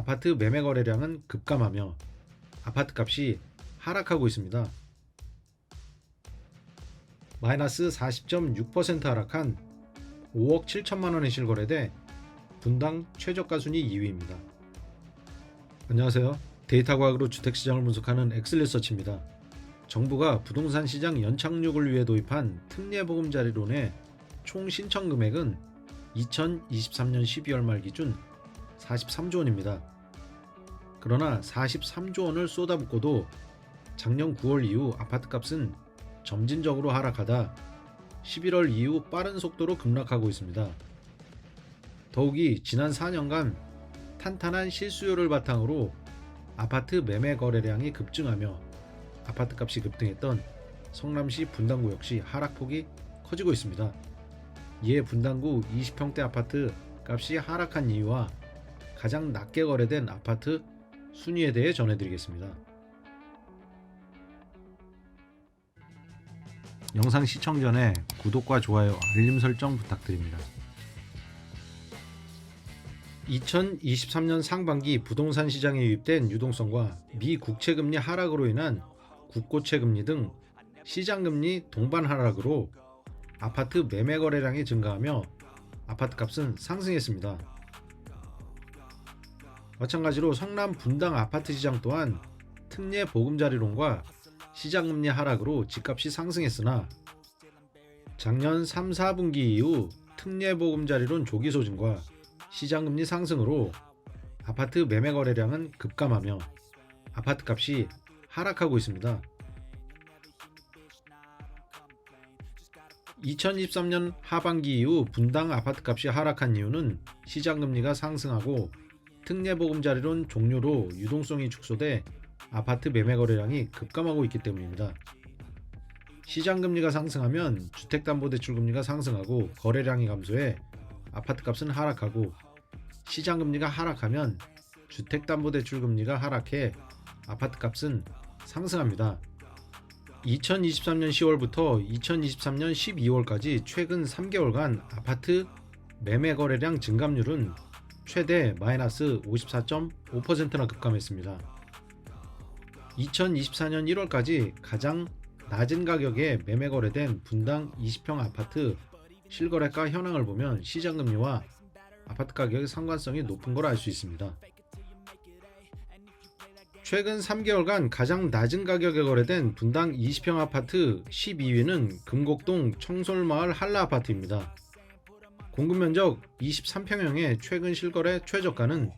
아파트 매매 거래량은 급감하며 아파트값이 하락하고 있습니다. 마이너스 40.6% 하락한 5억 7천만 원에 실거래돼 분당 최저가 순위 2위입니다. 안녕하세요. 데이터 과학으로 주택시장을 분석하는 엑슬리서치입니다. 정부가 부동산 시장 연착륙을 위해 도입한 특례보금자리론의 총 신청 금액은 2023년 12월 말 기준 43조 원입니다. 그러나 43조 원을 쏟아붓고도 작년 9월 이후 아파트값은 점진적으로 하락하다 11월 이후 빠른 속도로 급락하고 있습니다. 더욱이 지난 4년간 탄탄한 실수요를 바탕으로 아파트 매매 거래량이 급증하며 아파트값이 급등했던 성남시 분당구 역시 하락폭이 커지고 있습니다. 이에 분당구 20평대 아파트 값이 하락한 이유와 가장 낮게 거래된 아파트 순위에 대해 전해드리겠습니다. 영상 시청 전에 구독과 좋아요, 알림 설정 부탁드립니다. 2023년 상반기 부동산 시장에 유입된 유동성과 미국채금리 하락으로 인한 국고채금리 등 시장금리 동반 하락으로 아파트 매매 거래량이 증가하며 아파트값은 상승했습니다. 마찬가지로 성남 분당 아파트 시장 또한 특례 보금자리론과 시장금리 하락으로 집값이 상승했으나 작년 3, 4분기 이후 특례 보금자리론 조기 소진과 시장금리 상승으로 아파트 매매 거래량은 급감하며 아파트값이 하락하고 있습니다. 2023년 하반기 이후 분당 아파트값이 하락한 이유는 시장금리가 상승하고 특례보금자리론 종료로 유동성이 축소돼 아파트 매매 거래량이 급감하고 있기 때문입니다. 시장금리가 상승하면 주택담보대출금리가 상승하고 거래량이 감소해 아파트값은 하락하고 시장금리가 하락하면 주택담보대출금리가 하락해 아파트값은 상승합니다. 2023년 10월부터 2023년 12월까지 최근 3개월간 아파트 매매 거래량 증감률은 최대 마이너스 54.5%나 급감했습니다. 2024년 1월까지 가장 낮은 가격에 매매 거래된 분당 20평 아파트 실거래가 현황을 보면 시장금리와 아파트 가격의 상관성이 높은 걸 알 수 있습니다. 최근 3개월간 가장 낮은 가격에 거래된 분당 20평 아파트 12위는 금곡동 청솔마을 한라아파트입니다. 공급면적 23평형의 최근 실거래 최저가는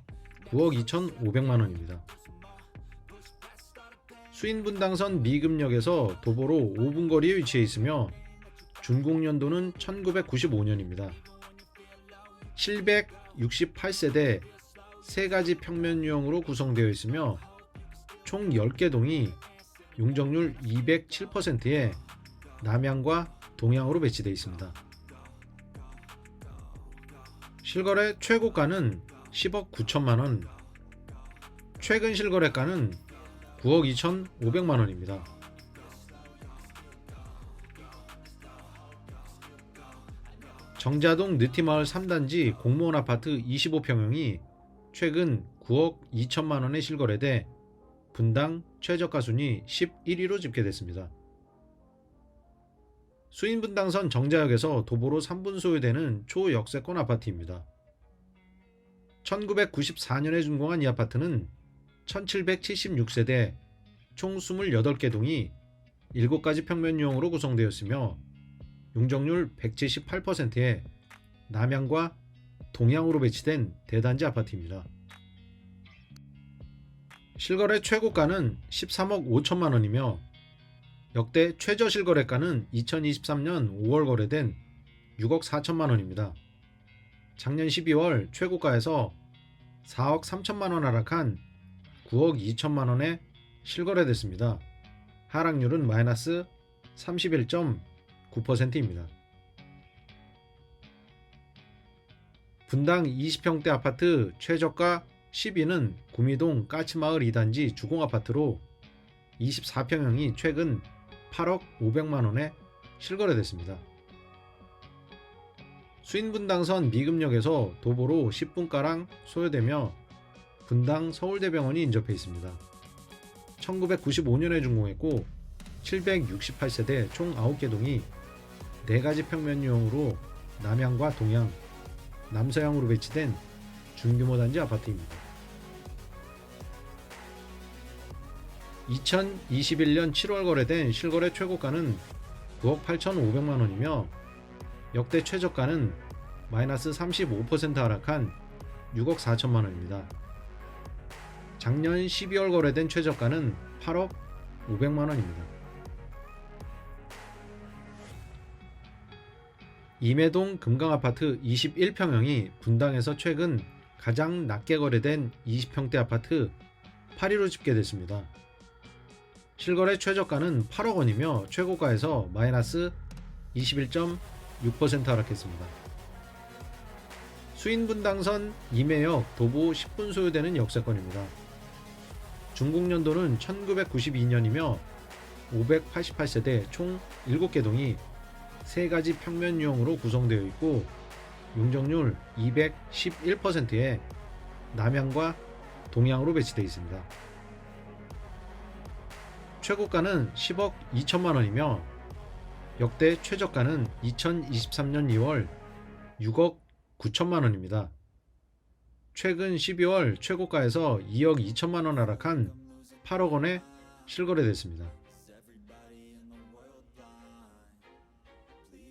9억 2,500만원입니다. 수인분당선 미금역에서 도보로 5분 거리에 위치해 있으며 준공연도는 1995년입니다. 768세대 3가지 평면 유형으로 구성되어 있으며 총 10개 동이 용적률 207%에 남향과 동향으로 배치되어 있습니다. 실거래 최고가는 10억 9천만원, 최근 실거래가는 9억 2,500만원입니다. 정자동 느티마을 3단지 공무원 아파트 25평형이 최근 9억 2천만원에 실거래돼 분당 최저가 순위 11위로 집계됐습니다. 수인분당선 정자역에서 도보로 3분 소요되는 초역세권 아파트입니다. 1994년에 준공한 이 아파트는 1776세대 총 28개 동이 7가지 평면 유형으로 구성되었으며 용적률 178%에 남향과 동향으로 배치된 대단지 아파트입니다. 실거래 최고가는 13억 5천만원이며 역대 최저 실거래가는 2023년 5월 거래된 6억 4천만원입니다. 작년 12월 최고가에서 4억 3천만원 하락한 9억 2천만원에 실거래됐습니다. 하락률은 마이너스 31.9%입니다. 분당 20평대 아파트 최저가 10위는 구미동 까치마을 2단지 주공아파트로 24평형이 최근 8억 500만원에 실거래됐습니다. 수인분당선 미금역에서 도보로 10분가량 소요되며 분당 서울대병원이 인접해 있습니다. 1995년에 준공했고 768세대 총 9개 동이 4가지 평면 유형으로 남향과 동향, 남서향으로 배치된 중규모 단지 아파트입니다. 2021년 7월 거래된 실거래 최고가는 9억 8,500만원이며 역대 최저가는 마이너스 35% 하락한 6억 4천만원입니다. 작년 12월 거래된 최저가는 8억 500만원입니다. 임해동 금강아파트 21평형이 분당에서 최근 가장 낮게 거래된 20평대 아파트 8위로 집계됐습니다. 실거래 최저가는 8억 원이며 최고가에서 마이너스 21.6% 하락했습니다. 수인분당선 임해역 도보 10분 소요되는 역세권입니다. 준공연도는 1992년이며 588세대 총 7개 동이 3가지 평면 유형으로 구성되어 있고 용적률 211%에 남향과 동향으로 배치되어 있습니다. 최고가는 10억 2천만원이며 역대 최저가는 2023년 2월 6억 9천만원입니다. 최근 12월 최고가에서 2억 2천만원 하락한 8억 원에 실거래됐습니다.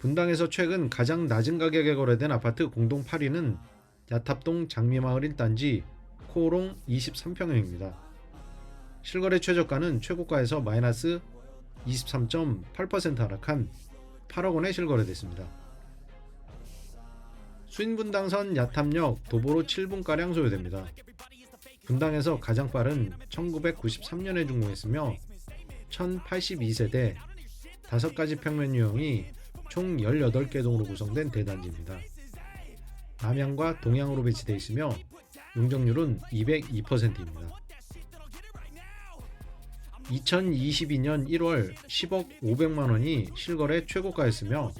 분당에서 최근 가장 낮은 가격에 거래된 아파트 공동 8위는 야탑동 장미마을 1단지 코오롱 23평형입니다. 실거래 최저가는 최고가에서 마이너스 23.8% 하락한 8억 원에 실거래됐습니다. 수인분당선 야탑역 도보로 7분가량 소요됩니다. 분당에서 가장 빠른 1993년에 준공했으며 1082세대 5가지 평면 유형이 총 18개 동으로 구성된 대단지입니다. 남향과 동향으로 배치되어 있으며 용적률은 202%입니다. 2022년 1월 10억 500만원이 실거래 최고가였으며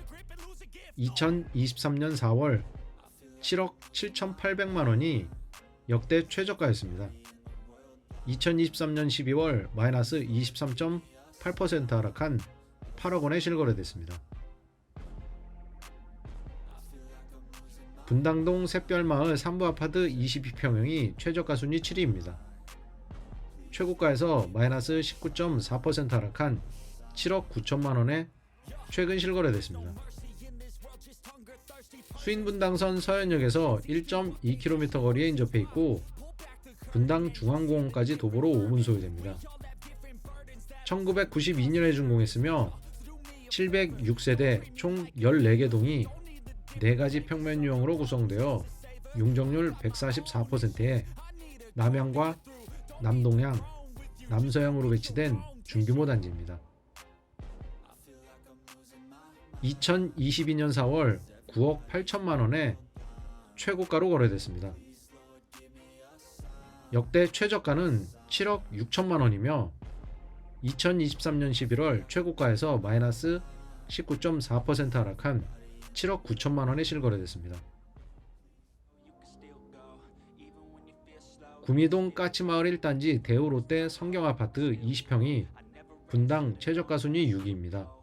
2023년 4월 7억 7,800만원이 역대 최저가였습니다. 2023년 12월 마이너스 23.8% 하락한 8억 원에 실거래됐습니다. 분당동 샛별마을 3부 아파트 22평형이 최저가 순위 7위입니다. 최고가에서 마이너스 19.4% 하락한 7억 9천만원에 최근 실거래됐습니다. 수인분당선 서현역에서 1.2km 거리에 인접해 있고 분당 중앙공원까지 도보로 5분 소요됩니다. 1992년에 준공했으며 706세대 총 14개 동이 4가지 평면 유형으로 구성되어 용적률 144%에 남향과 남동향, 남서향으로 배치된 중규모 단지입니다. 2022년 4월 9억 8천만원에 최고가로 거래됐습니다. 역대 최저가는 7억 6천만원이며 2023년 11월 최고가에서 마이너스 19.4% 하락한 7억 9천만원에 실거래됐습니다. 구미동 까치마을 1단지 대우롯데 성경아파트 20평이 분당 최저가 순위 6위입니다.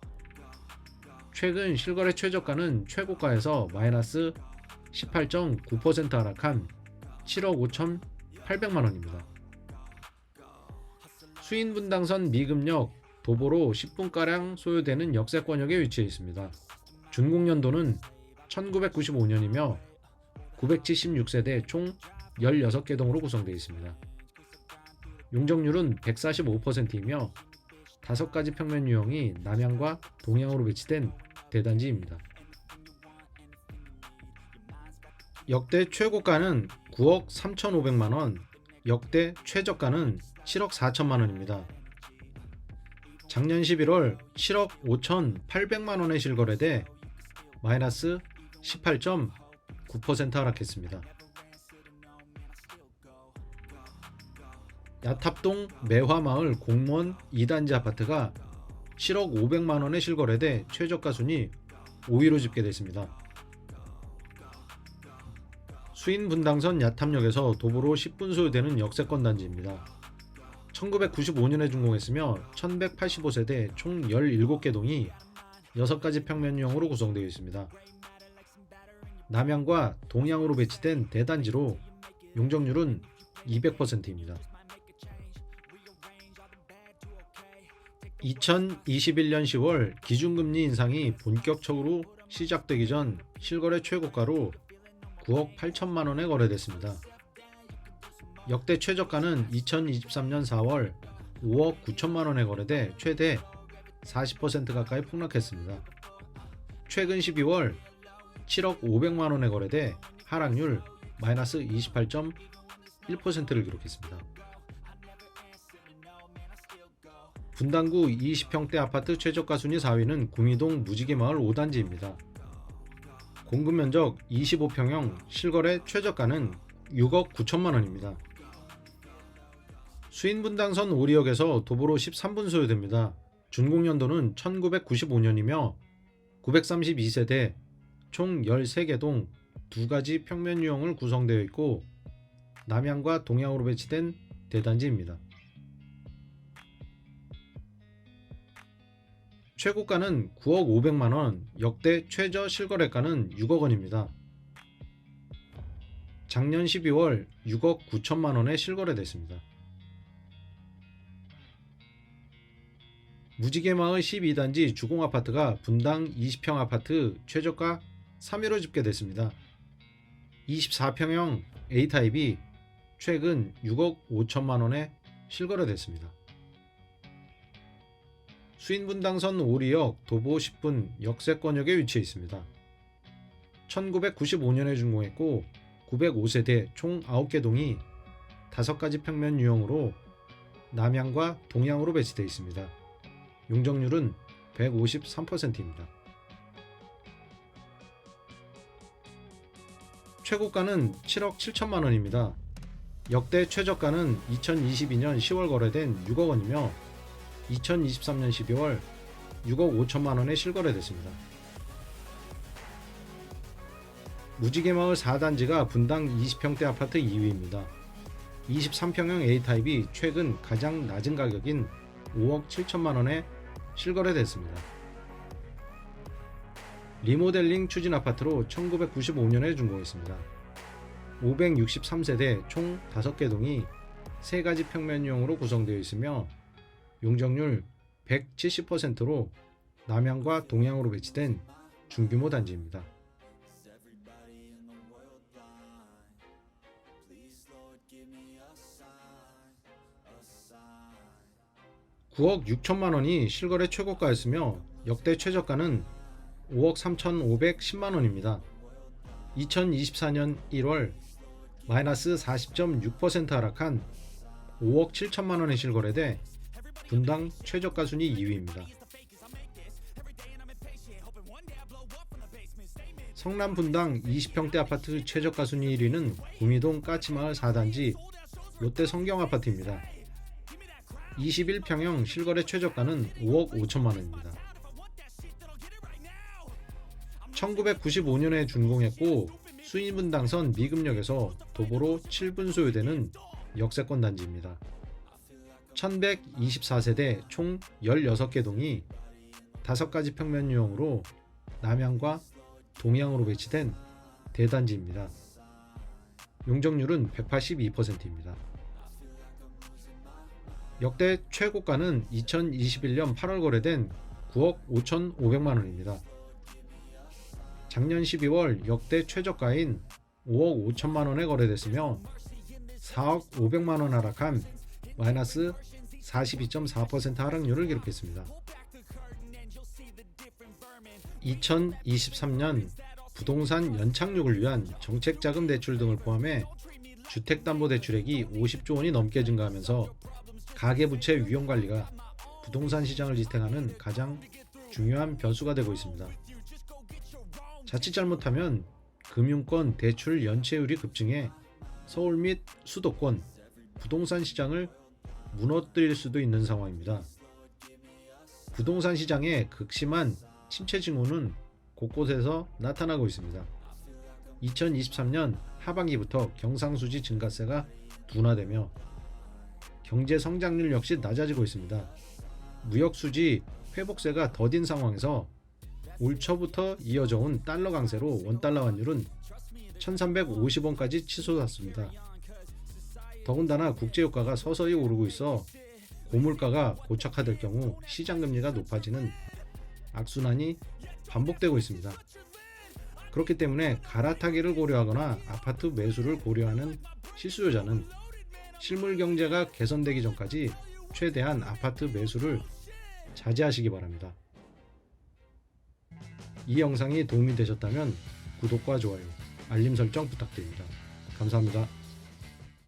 최근 실거래 최저가는 최고가에서 마이너스 18.9% 하락한 7억 5,800만원입니다. 수인분당선 미금역 도보로 10분가량 소요되는 역세권역에 위치해 있습니다. 준공연도는 1995년이며 976세대 총 16개 동으로 구성되어 있습니다. 용적률은 145%이며 5가지 평면 유형이 남향과 동향으로 배치된 대단지입니다. 역대 최고가는 9억 3,500만원, 역대 최저가는 7억 4천만원입니다. 작년 11월 7억 5,800만원에 실거래돼 마이너스 18.9% 하락했습니다. 야탑동 매화마을 공무원 2단지 아파트가 7억 500만원에 실거래돼 최저가 순위 5위로 집계됐습니다. 수인 분당선 야탐역에서 도보로 10분 소요되는 역세권 단지입니다. 1995년에 준공했으며 1185세대 총 17개 동이 6가지 평면 유형으로 구성되어 있습니다. 남향과 동향으로 배치된 대단지로 용적률은 200%입니다. 2021년 10월 기준금리 인상이 본격적으로 시작되기 전 실거래 최고가로 9억 8천만 원에 거래됐습니다. 역대 최저가는 2023년 4월 5억 9천만 원에 거래돼 최대 40% 가까이 폭락했습니다. 최근 12월 7억 500만 원에 거래돼 하락률 마이너스 28.1%를 기록했습니다. 분당구 20평대 아파트 최저가 순위 4위는 구미동 무지개마을 5단지입니다. 공급면적 25평형 실거래 최저가는 6억 9천만 원입니다. 수인분당선 오리역에서 도보로 13분 소요됩니다. 준공연도는 1995년이며 932세대 총 13개 동 2가지 평면 유형을 구성되어 있고 남향과 동향으로 배치된 대단지입니다. 최고가는 9억 500만원, 역대 최저 실거래가는 6억 원입니다. 작년 12월 6억 9천만원에 실거래됐습니다. 무지개마을 12단지 주공아파트가 분당 20평 아파트 최저가 3위로 집계됐습니다. 24평형 A타입이 최근 6억 5천만원에 실거래됐습니다. 수인분당선 오리역 도보 10분 역세권역에 위치해 있습니다. 1995년에 준공했고 905세대 총 9개 동이 5가지 평면 유형으로 남향과 동향으로 배치되어 있습니다. 용적률은 153%입니다. 최고가는 7억 7천만 원입니다. 역대 최저가는 2022년 10월 거래된 6억 원이며 2023년 12월 6억 5천만 원에 실거래됐습니다. 무지개마을 4단지가 분당 20평대 아파트 2위입니다. 23평형 A타입이 최근 가장 낮은 가격인 5억 7천만 원에 실거래됐습니다. 리모델링 추진 아파트로 1995년에 준공했습니다. 563세대 총 5개 동이 3가지 평면 유형으로 구성되어 있으며 용적률 170%로 남향과 동향으로 배치된 중규모 단지입니다. (9억 6천만 원이) 실거래 최고가였으며 역대 최저가는 5억 3,510만 원입니다. 2024년 1월 마이너스 40.6% 하락한 5억 7천만 원에 실거래돼 분당 최저가 순위 2위입니다. 성남 분당 20평대 아파트 최저가 순위 1위는 구미동 까치마을 4단지 롯데 성경아파트입니다. 21평형 실거래 최저가는 5억 5천만 원입니다. 1995년에 준공했고 수인분당선 미금역에서 도보로 7분 소요되는 역세권 단지입니다. 1124세대 총 16개 동이 5가지 평면 유형으로 남향과 동향으로 배치된 대단지입니다. 용적률은 182%입니다. 역대 최고가는 2021년 8월 거래된 9억 5,500만 원입니다. 작년 12월 역대 최저가인 5억 5천만 원에 거래됐으며 4억 500만 원 하락한 마이너스 42.4% 하락률을 기록했습니다. 2023년 부동산 연착륙을 위한 정책자금 대출 등을 포함해 주택담보대출액이 50조 원이 넘게 증가하면서 가계부채 위험관리가 부동산 시장을 지탱하는 가장 중요한 변수가 되고 있습니다. 자칫 잘못하면 금융권 대출 연체율이 급증해 서울 및 수도권 부동산 시장을 무너뜨릴 수도 있는 상황입니다. 부동산 시장의 극심한 침체 징후는 곳곳에서 나타나고 있습니다. 2023년 하반기부터 경상수지 증가세가 둔화되며 경제 성장률 역시 낮아지고 있습니다. 무역수지 회복세가 더딘 상황에서 올 초부터 이어져 온 달러 강세로 원달러 환율은 1350원까지 치솟았습니다. 더군다나 국제유가가 서서히 오르고 있어 고물가가 고착화될 경우 시장금리가 높아지는 악순환이 반복되고 있습니다. 그렇기 때문에 갈아타기를 고려하거나 아파트 매수를 고려하는 실수요자는 실물 경제가 개선되기 전까지 최대한 아파트 매수를 자제하시기 바랍니다. 이 영상이 도움이 되셨다면 구독과 좋아요, 알림 설정 부탁드립니다. 감사합니다.